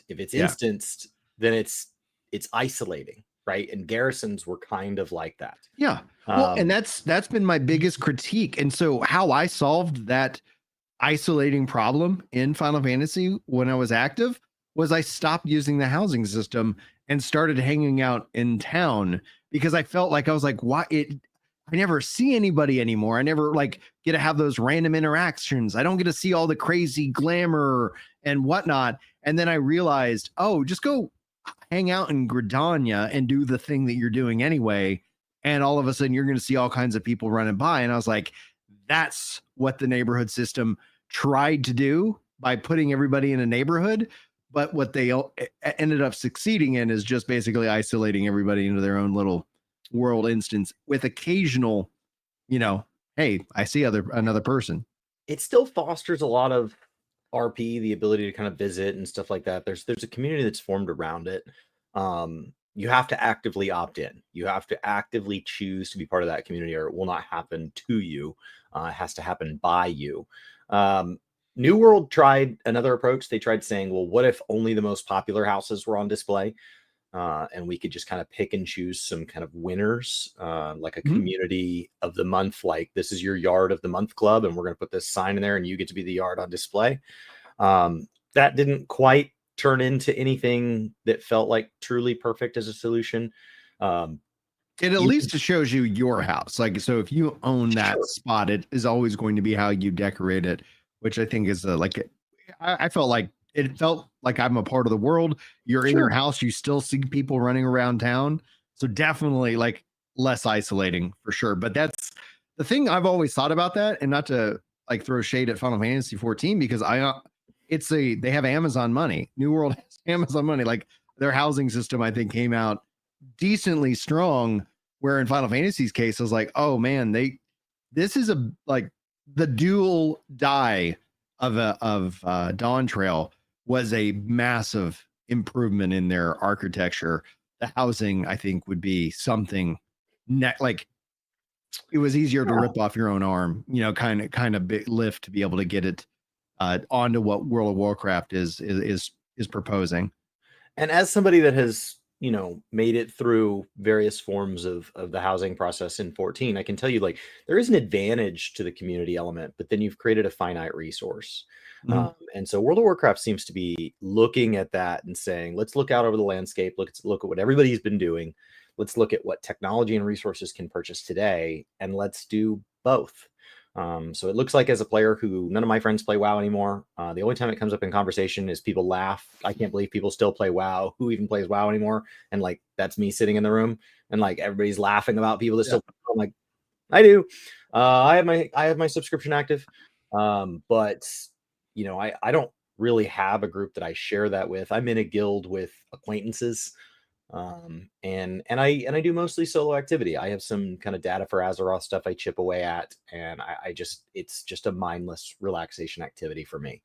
If it's Yeah. instanced, then it's isolating, right? And garrisons were kind of like that. Yeah. Well, and that's been my biggest critique. And so how I solved that isolating problem in Final Fantasy when I was active was I stopped using the housing system and started hanging out in town because I felt like I was like, why I never see anybody anymore. I never like get to have those random interactions. I don't get to see all the crazy glamour and whatnot. And then I realized, oh, just go hang out in Gridania and do the thing that you're doing anyway. And all of a sudden you're going to see all kinds of people running by. And I was like, that's what the neighborhood system tried to do by putting everybody in a neighborhood. But what they ended up succeeding in is just basically isolating everybody into their own little world instance with occasional, hey, I see another person. It still fosters a lot of RP, the ability to kind of visit and stuff like that. There's a community that's formed around it. You have to actively opt in. You have to actively choose to be part of that community, or it will not happen to you. It has to happen by you. New World tried another approach. They tried saying, well, what if only the most popular houses were on display? And we could just kind of pick and choose some kind of winners, like a community of the month, like this is your yard of the month club, and we're going to put this sign in there and you get to be the yard on display. That didn't quite turn into anything that felt like truly perfect as a solution. It at least shows you your house. Like, so if you own that spot, it is always going to be how you decorate it, which I think is I felt like it felt like I'm a part of the world. You're in your house. You still see people running around town. So definitely like less isolating for sure. But that's the thing I've always thought about that, and not to like throw shade at Final Fantasy XIV because they have Amazon money. New World has Amazon money. Like their housing system, I think, came out decently strong, where in Final Fantasy's case, I was like, oh man, this is the dual die of Dawn Trail was a massive improvement in their architecture. The housing, I think, would be something like it was easier to rip off your own arm, kind of big lift to be able to get it onto what World of Warcraft is proposing. And as somebody that has, made it through various forms of the housing process in 14, I can tell you, like, there is an advantage to the community element, but then you've created a finite resource. And so World of Warcraft seems to be looking at that and saying, let's look out over the landscape, look at what everybody's been doing. Let's look at what technology and resources can purchase today, and let's do both. So it looks like, as a player who none of my friends play WoW anymore, the only time it comes up in conversation is people laugh. I can't believe people still play WoW. Who even plays WoW anymore? And like, that's me sitting in the room and like everybody's laughing about people that still play. I'm like, I do. I have my subscription active. But I don't really have a group that I share that with. I'm in a guild with acquaintances. And I do mostly solo activity. I have some kind of data for Azeroth stuff I chip away at, and it's just a mindless relaxation activity for me.